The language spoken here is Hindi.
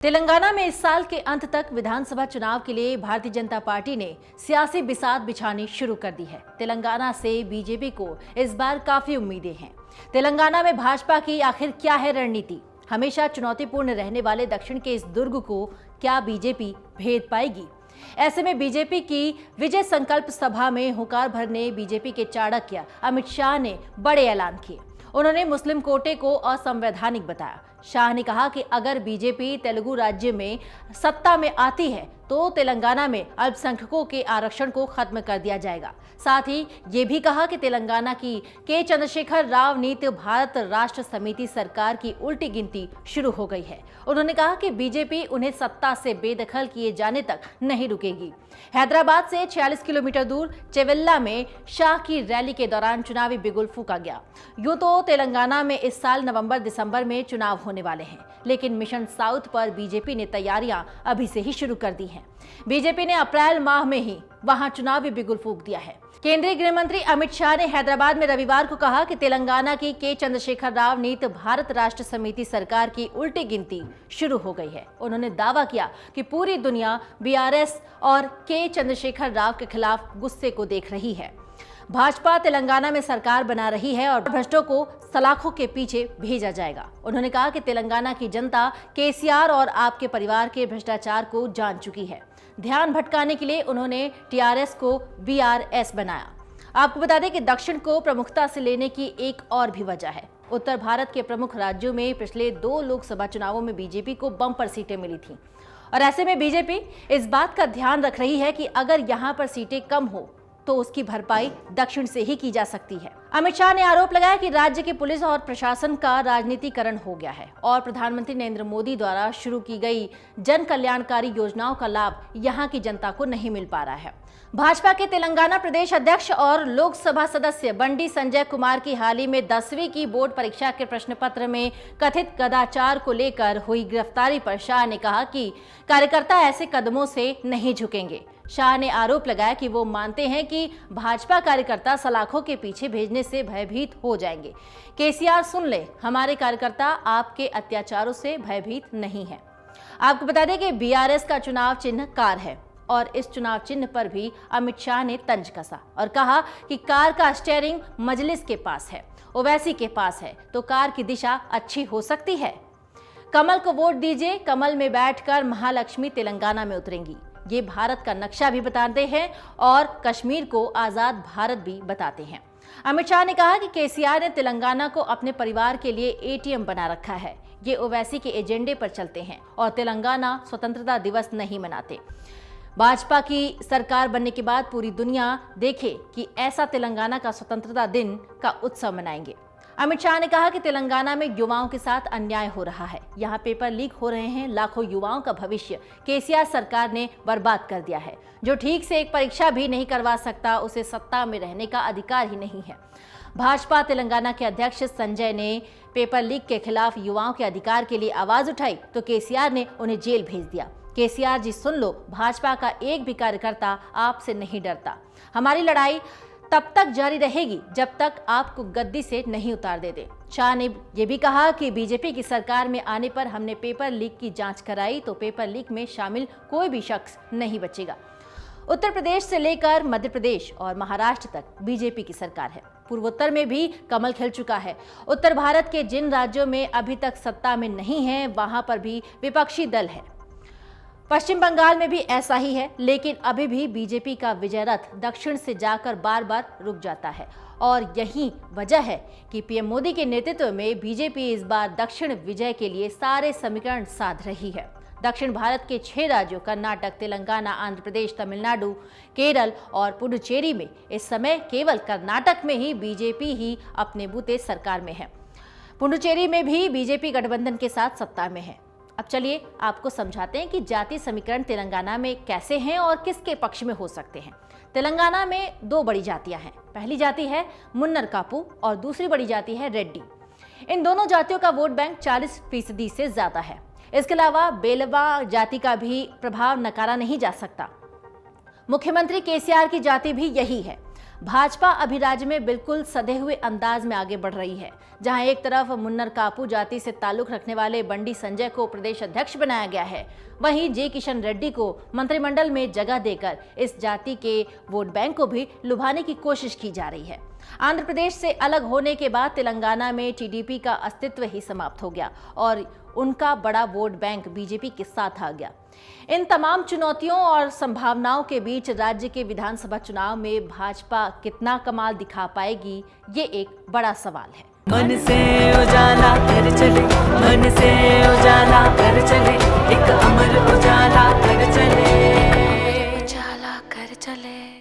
तेलंगाना में इस साल के अंत तक विधानसभा चुनाव के लिए भारतीय जनता पार्टी ने सियासी बिसात बिछानी शुरू कर दी है। तेलंगाना से बीजेपी को इस बार काफी उम्मीदें हैं। तेलंगाना में भाजपा की आखिर क्या है रणनीति? हमेशा चुनौतीपूर्ण रहने वाले दक्षिण के इस दुर्ग को क्या बीजेपी भेद पाएगी? ऐसे में बीजेपी की विजय संकल्प सभा में हुंकार भरने बीजेपी के चाणक्य अमित शाह ने बड़े ऐलान किए। उन्होंने मुस्लिम कोटे को असंवैधानिक बताया। शाह ने कहा कि अगर बीजेपी तेलुगु राज्य में सत्ता में आती है तो तेलंगाना में अल्पसंख्यकों के आरक्षण को खत्म कर दिया जाएगा। साथ ही ये भी कहा कि तेलंगाना की के चंद्रशेखर राव नीति भारत राष्ट्र समिति सरकार की उल्टी गिनती शुरू हो गई है। उन्होंने कहा कि बीजेपी उन्हें सत्ता से बेदखल किए जाने तक नहीं रुकेगी। हैदराबाद से 46 किलोमीटर दूर चेवेल्ला में शाह की रैली के दौरान चुनावी बिगुल फूंका गया। यूं तो तेलंगाना में इस साल नवंबर-दिसंबर में चुनाव होने वाले हैं, लेकिन मिशन साउथ पर बीजेपी ने तैयारियां अभी से ही शुरू कर दी हैं। बीजेपी ने अप्रैल माह में ही वहां चुनावी बिगुल फूंक दिया है। केंद्रीय गृह मंत्री अमित शाह ने हैदराबाद में रविवार को कहा कि तेलंगाना की के चंद्रशेखर राव नीति भारत राष्ट्र समिति सरकार की उल्टी गिनती शुरू हो गई है। उन्होंने दावा किया कि पूरी दुनिया बीआरएस और के चंद्रशेखर राव के खिलाफ गुस्से को देख रही है। भाजपा तेलंगाना में सरकार बना रही है और भ्रष्टों को सलाखों के पीछे भेजा जाएगा। उन्होंने कहा कि तेलंगाना की जनता केसीआर और आपके परिवार के भ्रष्टाचार को जान चुकी है। ध्यान भटकाने के लिए उन्होंने टीआरएस को बीआरएस बनाया। आपको बता दें कि दक्षिण को प्रमुखता से लेने की एक और भी वजह है। उत्तर भारत के प्रमुख राज्यों में पिछले 2 लोकसभा चुनावों में बीजेपी को बम्पर सीटें मिली थीं और ऐसे में बीजेपी इस बात का ध्यान रख रही है कि अगर यहाँ पर सीटें कम हो तो उसकी भरपाई दक्षिण से ही की जा सकती है। अमित शाह ने आरोप लगाया कि राज्य की पुलिस और प्रशासन का राजनीतिकरण हो गया है और प्रधानमंत्री नरेंद्र मोदी द्वारा शुरू की गई जन कल्याणकारी योजनाओं का लाभ यहां की जनता को नहीं मिल पा रहा है। भाजपा के तेलंगाना प्रदेश अध्यक्ष और लोकसभा सदस्य बंडी संजय कुमार की हाल ही में 10वीं की बोर्ड परीक्षा के प्रश्न पत्र में कथित कदाचार को लेकर हुई गिरफ्तारी पर शाह ने कहा कि कार्यकर्ता ऐसे कदमों से नहीं झुकेंगे। शाह ने आरोप लगाया कि वो मानते हैं कि भाजपा कार्यकर्ता सलाखों के पीछे भेजने से भयभीत हो जाएंगे। केसीआर सुन ले, हमारे कार्यकर्ता आपके अत्याचारों से भयभीत नहीं है। आपको बता दें कि बीआरएस का चुनाव चिन्ह कार है और इस चुनाव चिन्ह पर भी अमित शाह ने तंज कसा और कहा कि कार का स्टीयरिंग मजलिस के पास है, ओवैसी के पास है, तो कार की दिशा अच्छी हो सकती है। कमल को वोट दीजिए, कमल में बैठकर महालक्ष्मी तेलंगाना में उतरेंगी। ये भारत का नक्शा भी बताते हैं और कश्मीर को आजाद भारत भी बताते हैं। अमित शाह ने कहा कि केसीआर ने तेलंगाना को अपने परिवार के लिए एटीएम बना रखा है। ये ओवैसी के एजेंडे पर चलते हैं और तेलंगाना स्वतंत्रता दिवस नहीं मनाते। भाजपा की सरकार बनने के बाद पूरी दुनिया देखे कि ऐसा तेलंगाना का स्वतंत्रता दिन का उत्सव मनाएंगे। अमित शाह ने कहा कि तेलंगाना में युवाओं के साथ अन्याय हो रहा है। यहाँ पेपर लीक हो रहे हैं। लाखों युवाओं का भविष्य केसीआर सरकार ने बर्बाद कर दिया है। जो ठीक से एक परीक्षा भी नहीं करवा सकता, उसे सत्ता में रहने का अधिकार ही नहीं है। भाजपा तेलंगाना के अध्यक्ष संजय ने पेपर लीक के खिलाफ युवाओं के अधिकार के लिए आवाज उठाई तो केसीआर ने उन्हें जेल भेज दिया। केसीआर जी सुन लो, भाजपा का एक भी कार्यकर्ता आपसे नहीं डरता। हमारी लड़ाई तब तक जारी रहेगी जब तक आपको गद्दी से नहीं उतार देते। शाह ने यह भी कहा कि बीजेपी की सरकार में आने पर हमने पेपर लीक की जांच कराई तो पेपर लीक में शामिल कोई भी शख्स नहीं बचेगा। उत्तर प्रदेश से लेकर मध्य प्रदेश और महाराष्ट्र तक बीजेपी की सरकार है। पूर्वोत्तर में भी कमल खिल चुका है। उत्तर भारत के जिन राज्यों में अभी तक सत्ता में नहीं है, वहां पर भी विपक्षी दल है। पश्चिम बंगाल में भी ऐसा ही है, लेकिन अभी भी बीजेपी का विजय रथ दक्षिण से जाकर बार बार रुक जाता है और यही वजह है कि पीएम मोदी के नेतृत्व में बीजेपी इस बार दक्षिण विजय के लिए सारे समीकरण साध रही है। दक्षिण भारत के 6 राज्यों कर्नाटक, तेलंगाना, आंध्र प्रदेश, तमिलनाडु, केरल और पुडुचेरी में इस समय केवल कर्नाटक में ही बीजेपी ही अपने बूते सरकार में है। पुडुचेरी में भी बीजेपी गठबंधन के साथ सत्ता में है। अब चलिए आपको समझाते हैं कि जातीय समीकरण तेलंगाना में कैसे हैं और किसके पक्ष में हो सकते हैं। तेलंगाना में 2 बड़ी जातियां हैं। पहली जाति है मुन्नर कापू और दूसरी बड़ी जाति है रेड्डी। इन दोनों जातियों का वोट बैंक 40% से ज्यादा है। इसके अलावा बेलवा जाति का भी प्रभाव नकारा नहीं जा सकता। मुख्यमंत्री केसीआर की जाति भी यही है। भाजपा अभी राज्य में बिल्कुल सधे हुए अंदाज में आगे बढ़ रही है। जहां एक तरफ मुन्नर कापू जाति से ताल्लुक रखने वाले बंडी संजय को प्रदेश अध्यक्ष बनाया गया है, वहीं जे किशन रेड्डी को मंत्रिमंडल में जगह देकर इस जाति के वोट बैंक को भी लुभाने की कोशिश की जा रही है। आंध्र प्रदेश से अलग होने के बाद तेलंगाना में टीडीपी का अस्तित्व ही समाप्त हो गया और उनका बड़ा वोट बैंक बीजेपी के साथ आ गया। इन तमाम चुनौतियों और संभावनाओं के बीच राज्य के विधानसभा चुनाव में भाजपा कितना कमाल दिखा पाएगी, ये एक बड़ा सवाल है। मन से उजाला कर चले, मन से